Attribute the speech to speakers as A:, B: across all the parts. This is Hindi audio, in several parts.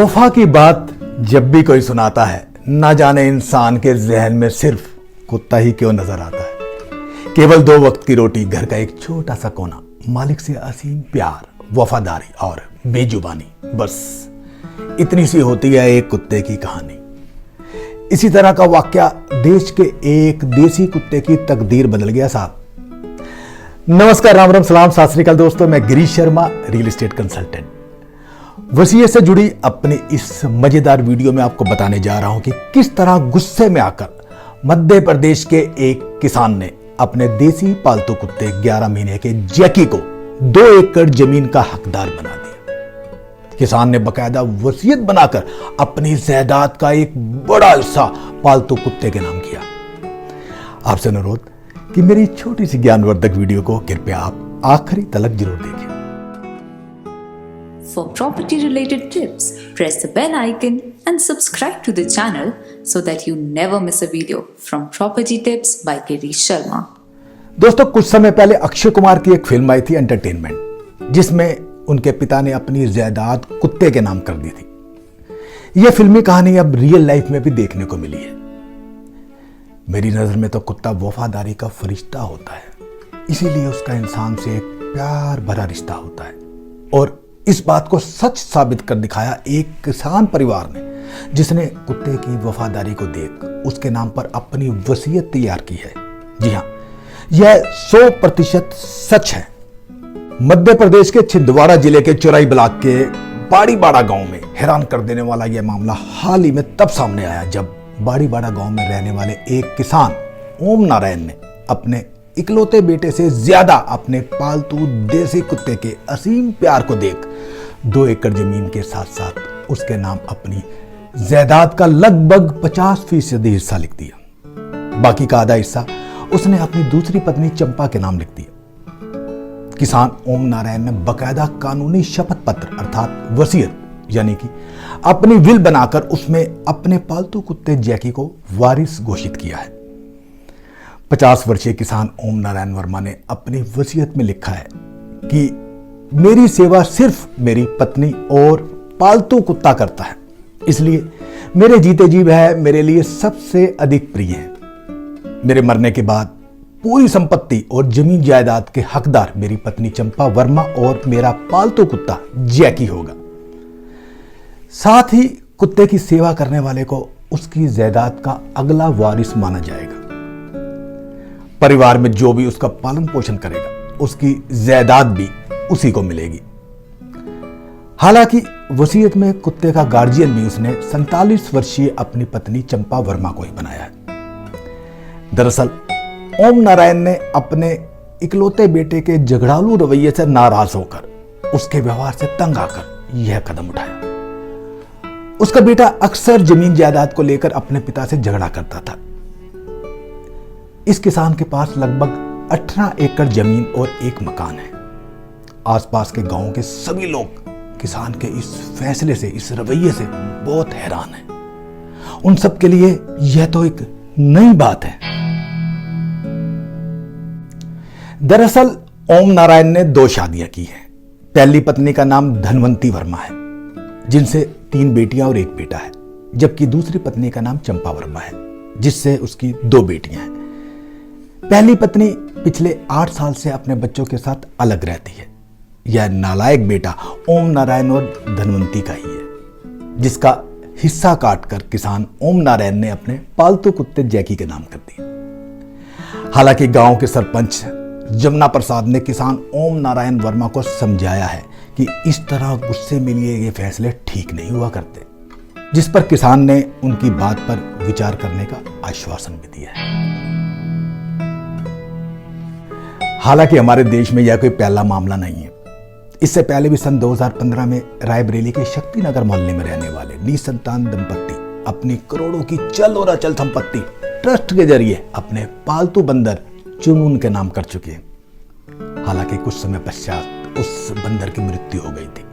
A: वफा की बात जब भी कोई सुनाता है, ना जाने इंसान के जहन में सिर्फ कुत्ता ही क्यों नजर आता है। केवल 2 वक्त की रोटी, घर का एक छोटा सा कोना, मालिक से असीम प्यार, वफादारी और बेजुबानी, बस इतनी सी होती है एक कुत्ते की कहानी। इसी तरह का वाकया देश के एक देसी कुत्ते की तकदीर बदल गया साहब। नमस्कार, राम राम, सलाम, सत श्री अकाल दोस्तों। मैं Girish Sharma, real estate consultant. वसीयत से जुड़ी अपनी इस मजेदार वीडियो में आपको बताने जा रहा हूं कि किस तरह गुस्से में आकर मध्य प्रदेश के एक किसान ने अपने देसी पालतू कुत्ते 11 महीने के जैकी को 2 एकड़ जमीन का हकदार बना दिया। किसान ने बकायदा वसीयत बनाकर अपनी जायदाद का एक बड़ा हिस्सा पालतू कुत्ते के नाम किया। आपसे अनुरोध कि मेरी छोटी सी ज्ञानवर्धक वीडियो को कृपया आप आखिरी तलक जरूर देखें।
B: For property related tips, press the bell icon and subscribe to the channel so that you never miss a video from Property Tips by Girish Sharma.
A: दोस्तों, कुछ समय पहले अक्षय कुमार की एक फिल्म आई थी एंटरटेनमेंट, जिसमें उनके पिता ने अपनी जायदाद कुत्ते के नाम कर दी थी। यह फिल्मी कहानी अब रियल लाइफ में भी देखने को मिली है। मेरी नजर में तो कुत्ता वफादारी का फरिश्ता होता है, इसीलिए उसका इंसान से एक प्यार भरा रिश्ता होता है। और इस बात को सच साबित कर दिखाया एक किसान परिवार ने, जिसने कुत्ते की वफादारी को देख उसके नाम पर अपनी वसीयत तैयार की है। जी हां, यह 100% सच है। मध्य प्रदेश के छिंदवाड़ा जिले के चौराई ब्लॉक के बाड़ीबाड़ा गांव में हैरान कर देने वाला यह मामला हाल ही में तब सामने आया जब बाड़ीबाड़ा गांव में रहने वाले एक किसान ओम नारायण ने अपने इकलौते बेटे से ज्यादा अपने पालतू देसी कुत्ते के असीम प्यार को देख 2 एकड़ जमीन के साथ साथ उसके नाम अपनी जायदाद का लगभग 50% हिस्सा लिख दिया। बाकी का आधा हिस्सा उसने अपनी दूसरी पत्नी चंपा के नाम लिख दिया। किसान ओम नारायण ने बकायदा कानूनी शपथ पत्र अर्थात वसीयत यानी कि अपनी विल बनाकर उसमें अपने पालतू कुत्ते जैकी को वारिस घोषित किया है। 50 वर्षीय किसान ओम नारायण वर्मा ने अपनी वसीयत में लिखा है कि मेरी सेवा सिर्फ मेरी पत्नी और पालतू कुत्ता करता है, इसलिए मेरे जीते जी वह मेरे लिए सबसे अधिक प्रिय है। मेरे मरने के बाद पूरी संपत्ति और जमीन जायदाद के हकदार मेरी पत्नी चंपा वर्मा और मेरा पालतू कुत्ता जैकी होगा। साथ ही कुत्ते की सेवा करने वाले को उसकी जायदाद का अगला वारिस माना जाएगा। परिवार में जो भी उसका पालन पोषण करेगा उसकी जायदाद भी उसी को मिलेगी। हालांकि वसीयत में कुत्ते का गार्जियन भी उसने 47 वर्षीय अपनी पत्नी चंपा वर्मा को ही बनाया है। दरअसल ओम नारायण ने अपने इकलौते बेटे के झगड़ालू रवैये से नाराज होकर उसके व्यवहार से तंग आकर यह कदम उठाया। उसका बेटा अक्सर जमीन जायदाद को लेकर अपने पिता से झगड़ा करता था। इस किसान के पास लगभग 18 एकड़ जमीन और एक मकान है। आसपास के गांव के सभी लोग किसान के इस फैसले से, इस रवैये से बहुत हैरान हैं। उन सब के लिए यह तो एक नई बात है। दरअसल ओम नारायण ने 2 शादियां की हैं। पहली पत्नी का नाम धनवंती वर्मा है, जिनसे 3 बेटियां और 1 बेटा है, जबकि दूसरी पत्नी का नाम चंपा वर्मा है, जिससे उसकी 2 बेटियां हैं। पहली पत्नी पिछले 8 साल से अपने बच्चों के साथ अलग रहती है। यह नालायक बेटा ओम नारायण और धनवंती का ही है, जिसका हिस्सा काटकर किसान ओम नारायण ने अपने पालतू कुत्ते जैकी के नाम कर दिया। हालांकि गांव के सरपंच जमुना प्रसाद ने किसान ओम नारायण वर्मा को समझाया है कि इस तरह गुस्से में लिए ये फैसले ठीक नहीं हुआ करते, जिस पर किसान ने उनकी बात पर विचार करने का आश्वासन भी दिया है। हालांकि हमारे देश में यह कोई पहला मामला नहीं है। इससे पहले भी सन 2015 में रायबरेली के शक्तिनगर मोहल्ले में रहने वाले निसंतान दंपत्ति अपनी करोड़ों की चल और अचल संपत्ति ट्रस्ट के जरिए अपने पालतू बंदर चुनून के नाम कर चुके हैं। हालांकि कुछ समय पश्चात उस बंदर की मृत्यु हो गई थी,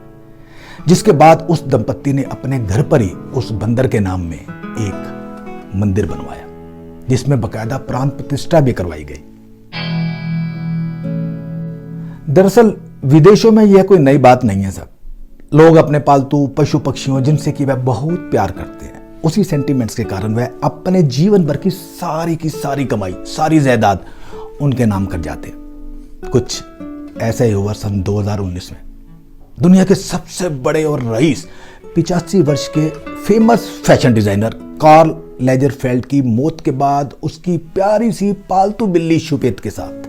A: जिसके बाद उस दंपत्ति ने अपने घर पर ही उस बंदर के नाम में एक मंदिर बनवाया, जिसमें बकायदा प्राण प्रतिष्ठा भी करवाई गई। दरअसल विदेशों में यह कोई नई बात नहीं है साहब। लोग अपने पालतू पशु पक्षियों जिनसे कि वह बहुत प्यार करते हैं, उसी सेंटिमेंट्स के कारण वह अपने जीवन भर की सारी कमाई, सारी जायदाद उनके नाम कर जाते हैं। कुछ ऐसा ही हुआ सन 2019 में। दुनिया के सबसे बड़े और रईस 85 वर्ष के फेमस फैशन डिजाइनर कार्ल लेजरफेल्ड की मौत के बाद उसकी प्यारी सी पालतू बिल्ली शुपेत के साथ,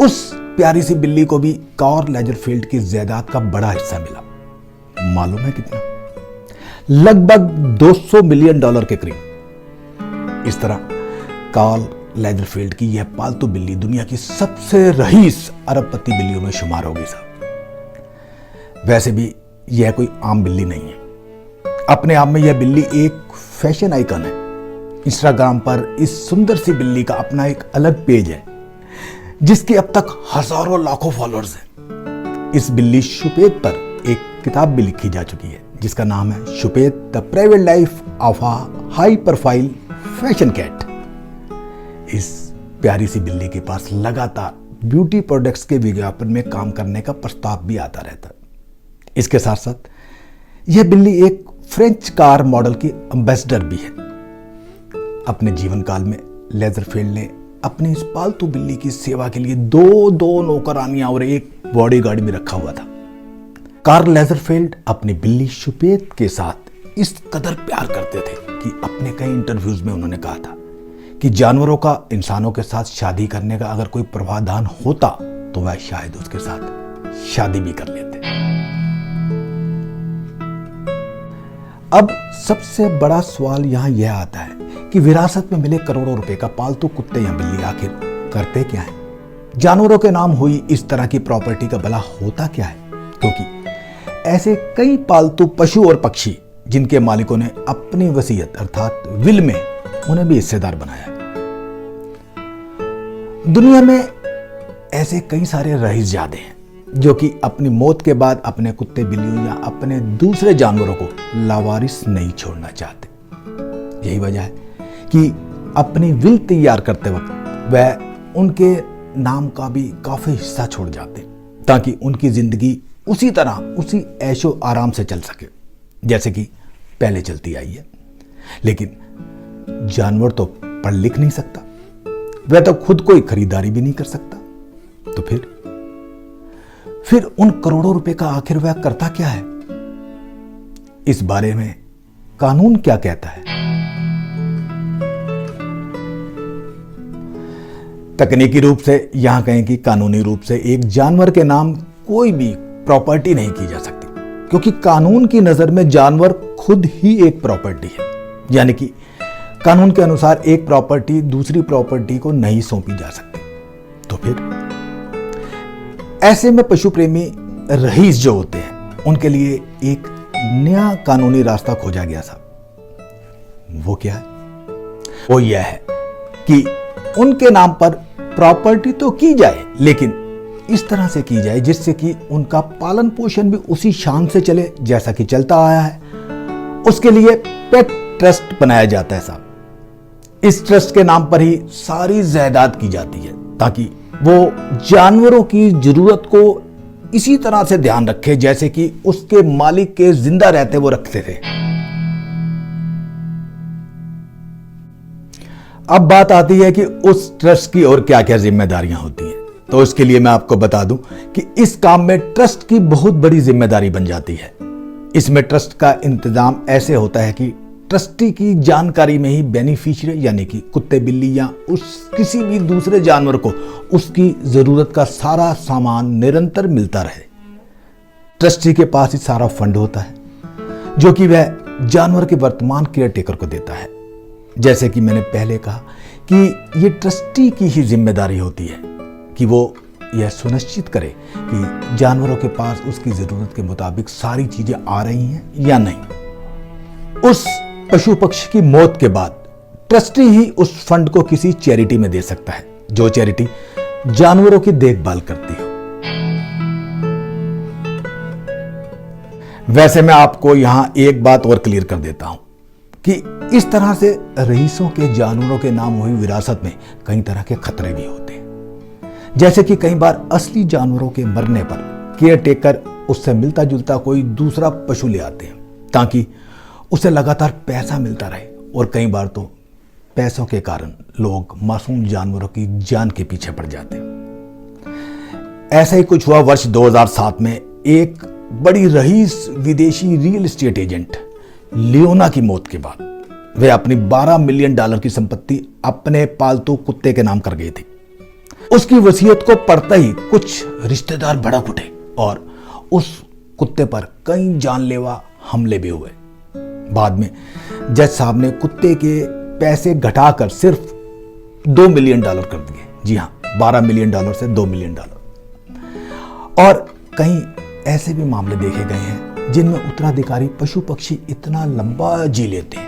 A: उस प्यारी सी बिल्ली को भी कार्ल लेजरफेल्ड की जायदाद का बड़ा हिस्सा मिला। मालूम है कितना? लगभग $200 मिलियन के करीब। इस तरह कार्ल लेजरफेल्ड की यह पालतू बिल्ली दुनिया की सबसे रईस अरबपति बिल्लियों में शुमार होगी साहब। वैसे भी यह कोई आम बिल्ली नहीं है। अपने आप में यह बिल्ली एक फैशन आइकन है। इंस्टाग्राम पर इस सुंदर सी बिल्ली का अपना एक अलग पेज है जिसके अब तक हजारों लाखों फॉलोअर्स हैं। इस बिल्ली शुपेत पर एक किताब भी लिखी जा चुकी है जिसका नाम है Choupette the private life of a high profile fashion cat. इस प्यारी सी बिल्ली के पास लगातार ब्यूटी प्रोडक्ट्स के विज्ञापन में काम करने का प्रस्ताव भी आता रहता है। इसके साथ साथ यह बिल्ली एक फ्रेंच कार मॉडल की एम्बेसडर भी है। अपने जीवन काल में लेजरफेल्ड ने अपनी इस पालतू बिल्ली की सेवा के लिए दो नौकरानियां और एक बॉडीगार्ड भी रखा हुआ था। कार्ल लेजरफेल्ड अपनी बिल्ली शुपेत के साथ इस कदर प्यार करते थे कि अपने कई इंटरव्यूज में उन्होंने कहा था कि जानवरों का इंसानों के साथ शादी करने का अगर कोई प्रावधान होता तो वह शायद उसके साथ शादी भी कर लेते। अब सबसे बड़ा सवाल यहां यह आता है कि विरासत में मिले करोड़ों रुपए का पालतू कुत्ते या बिल्ली आखिर करते क्या है? जानवरों के नाम हुई इस तरह की प्रॉपर्टी का भला होता क्या है? क्योंकि ऐसे कई पालतू पशु और पक्षी जिनके मालिकों ने अपनी वसीयत अर्थात विल में उन्हें भी हिस्सेदार बनाया है। दुनिया में ऐसे कई सारे रईसजादे हैं जो कि अपनी मौत के बाद अपने कुत्ते बिल्लियों या अपने दूसरे जानवरों को लावारिस नहीं छोड़ना चाहते। यही वजह है कि अपनी विल तैयार करते वक्त वह उनके नाम का भी काफी हिस्सा छोड़ जाते ताकि उनकी जिंदगी उसी तरह उसी ऐशो आराम से चल सके जैसे कि पहले चलती आई है। लेकिन जानवर तो पढ़ लिख नहीं सकता, वह तो खुद कोई खरीदारी भी नहीं कर सकता, तो फिर उन करोड़ों रुपए का आखिर वह करता क्या है? इस बारे में कानून क्या कहता है? तकनीकी रूप से यहां कहें कि कानूनी रूप से एक जानवर के नाम कोई भी प्रॉपर्टी नहीं की जा सकती क्योंकि कानून की नजर में जानवर खुद ही एक प्रॉपर्टी है। यानी कि कानून के अनुसार एक प्रॉपर्टी दूसरी प्रॉपर्टी को नहीं सौंपी जा सकती। तो फिर ऐसे में पशु प्रेमी रईस जो होते हैं उनके लिए एक नया कानूनी रास्ता खोजा गया साहब। वो क्या है? वो यह है कि उनके नाम पर प्रॉपर्टी तो की जाए लेकिन इस तरह से की जाए जिससे कि उनका पालन पोषण भी उसी शान से चले जैसा कि चलता आया है। उसके लिए पेट ट्रस्ट बनाया जाता है साहब। इस ट्रस्ट के नाम पर ही सारी जायदाद की जाती है ताकि वो जानवरों की जरूरत को इसी तरह से ध्यान रखे जैसे कि उसके मालिक के जिंदा रहते वो रखते थे। अब बात आती है कि उस ट्रस्ट की और क्या क्या जिम्मेदारियां होती हैं। तो इसके लिए मैं आपको बता दूं कि इस काम में ट्रस्ट की बहुत बड़ी जिम्मेदारी बन जाती है। इसमें ट्रस्ट का इंतजाम ऐसे होता है कि ट्रस्टी की जानकारी में ही बेनिफिशियरी यानी कि कुत्ते बिल्ली या उस किसी भी दूसरे जानवर को उसकी जरूरत का सारा सामान निरंतर मिलता रहे। ट्रस्टी के पास ही सारा फंड होता है जो कि वह जानवर के वर्तमान केयरटेकर को देता है। जैसे कि मैंने पहले कहा कि ये ट्रस्टी की ही जिम्मेदारी होती है कि वो यह सुनिश्चित करे कि जानवरों के पास उसकी जरूरत के मुताबिक सारी चीजें आ रही हैं या नहीं। उस पशु पक्षी की मौत के बाद ट्रस्टी ही उस फंड को किसी चैरिटी में दे सकता है जो चैरिटी जानवरों की देखभाल करती हो। वैसे मैं आपको यहां एक बात और क्लियर कर देता हूं कि इस तरह से रईसों के जानवरों के नाम हुई विरासत में कई तरह के खतरे भी होते हैं। जैसे कि कई बार असली जानवरों के मरने पर केयरटेकर उससे मिलता जुलता कोई दूसरा पशु ले आते हैं ताकि उसे लगातार पैसा मिलता रहे। और कई बार तो पैसों के कारण लोग मासूम जानवरों की जान के पीछे पड़ जाते हैं। ऐसा ही कुछ हुआ वर्ष 2007 में। एक बड़ी रईस विदेशी रियल एस्टेट एजेंट लियोना की मौत के बाद वे अपनी $12 मिलियन की संपत्ति अपने पालतू कुत्ते के नाम कर गए थे। उसकी वसीयत को पढ़ते ही कुछ रिश्तेदार भड़क उठे और उस कुत्ते पर कई जानलेवा हमले भी हुए। बाद में जज साहब ने कुत्ते के पैसे घटाकर सिर्फ $2 मिलियन कर दिए। जी हाँ, $12 मिलियन से $2 मिलियन। और कई ऐसे भी मामले देखे गए हैं जिनमें उत्तराधिकारी पशु पक्षी इतना लंबा जी लेते हैं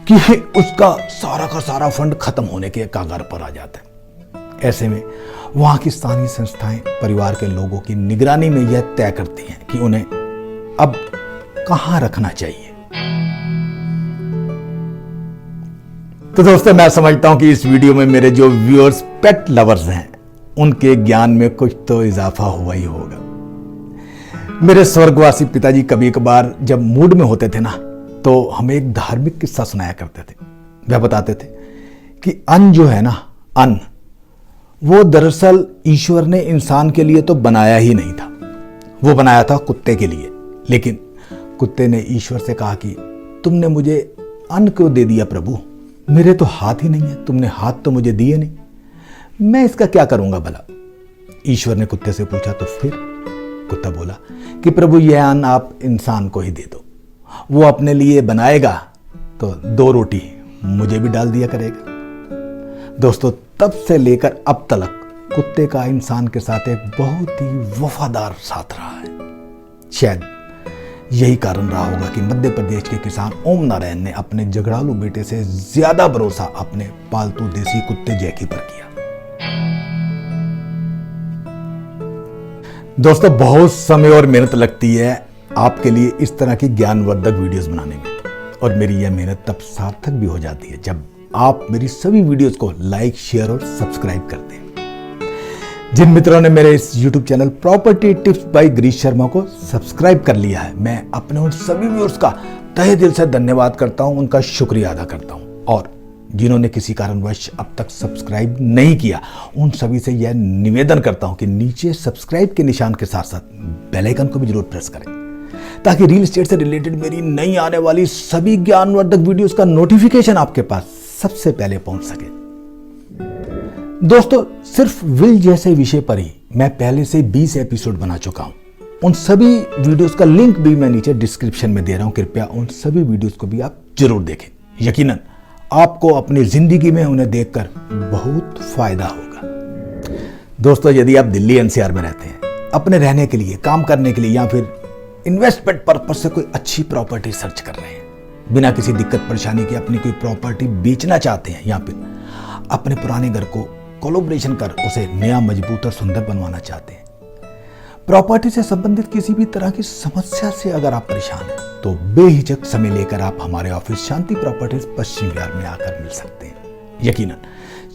A: कि उसका सारा का सारा फंड खत्म होने के कगार पर आ जाता है। ऐसे में वहां की स्थानीय संस्थाएं परिवार के लोगों की निगरानी में यह तय करती हैं कि उन्हें अब कहां रखना चाहिए। तो दोस्तों, मैं समझता हूं कि इस वीडियो में मेरे जो व्यूअर्स पेट लवर्स हैं उनके ज्ञान में कुछ तो इजाफा हुआ ही होगा। मेरे स्वर्गवासी पिताजी कभी कभार जब मूड में होते थे ना तो हमें एक धार्मिक किस्सा सुनाया करते थे। वह बताते थे कि अन्न जो है ना, अन्न, वो दरअसल ईश्वर ने इंसान के लिए तो बनाया ही नहीं था, वो बनाया था कुत्ते के लिए। लेकिन कुत्ते ने ईश्वर से कहा कि तुमने मुझे अन्न क्यों दे दिया प्रभु, मेरे तो हाथ ही नहीं है, तुमने हाथ तो मुझे दिए नहीं, मैं इसका क्या करूंगा भला। ईश्वर ने कुत्ते से पूछा तो फिर कुत्ता बोला कि प्रभु यह अन्न आप इंसान को ही दे दो, वो अपने लिए बनाएगा तो 2 रोटी मुझे भी डाल दिया करेगा। दोस्तों, तब से लेकर अब तक कुत्ते का इंसान के साथ एक बहुत ही वफादार साथ रहा है। शायद यही कारण रहा होगा कि मध्य प्रदेश के किसान ओम नारायण ने अपने झगड़ालू बेटे से ज्यादा भरोसा अपने पालतू देसी कुत्ते जैकी पर किया। दोस्तों, बहुत समय और मेहनत लगती है आपके लिए इस तरह की ज्ञानवर्धक वीडियोस बनाने में, और मेरी यह मेहनत तब सार्थक भी हो जाती है जब आप मेरी सभी वीडियोस को लाइक, शेयर और सब्सक्राइब करते हैं। जिन मित्रों ने मेरे इस YouTube channel property tips by Girish Sharma को सब्सक्राइब कर लिया है, मैं अपने उन सभी व्यूअर्स का तहे दिल से धन्यवाद करता हूं, उनका शुक्रिया अदा करता हूं। और जिन्होंने किसी कारणवश अब तक सब्सक्राइब नहीं किया, उन सभी से यह निवेदन करता हूं कि नीचे सब्सक्राइब के निशान के साथ साथ बेल आइकन को भी जरूर प्रेस करें ताकि रियल एस्टेट से रिलेटेड मेरी नई आने वाली सभी ज्ञानवर्धक वीडियोस का नोटिफिकेशन आपके पास सबसे पहले पहुंच सके। दोस्तों, सिर्फ विल जैसे विषय पर ही मैं पहले से 20 एपिसोड बना चुका हूं। उन सभी वीडियोस का लिंक भी मैं नीचे डिस्क्रिप्शन में दे रहा हूं, कृपया उन सभी वीडियोस को भी आप जरूर देखें। यकीनन आपको अपनी जिंदगी में उन्हें देखकर बहुत फायदा होगा। दोस्तों, यदि आप दिल्ली NCR में रहते हैं, अपने रहने के लिए, काम करने के लिए या फिर इन्वेस्टमेंट पर्पस से कोई अच्छी प्रॉपर्टी सर्च कर रहे हैं, बिना किसी दिक्कत परेशानी के अपनी कोई प्रॉपर्टी बेचना चाहते हैं या फिर अपने पुराने घर को कोलैबोरेशन कर उसे नया, मजबूत और सुंदर बनवाना चाहते हैं, प्रॉपर्टी से संबंधित किसी भी तरह की समस्या से अगर आप परेशान हैं तो बेहिचक समय लेकर आप हमारे ऑफिस शांति प्रॉपर्टीज पश्चिम विहार में आकर मिल सकते हैं। यकीनन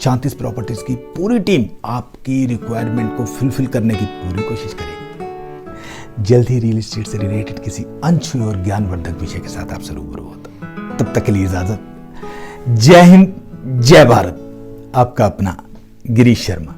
A: शांति प्रॉपर्टीज की पूरी टीम आपकी रिक्वायरमेंट को फुलफिल करने की पूरी कोशिश करेगी। जल्द ही रियल एस्टेट से रिलेटेड किसी अनछुए और ज्ञानवर्धक विषय के साथ आपसे रूबरू होता। तब तक के लिए इजाजत। जय हिंद, जय भारत। आपका अपना गिरीश शर्मा।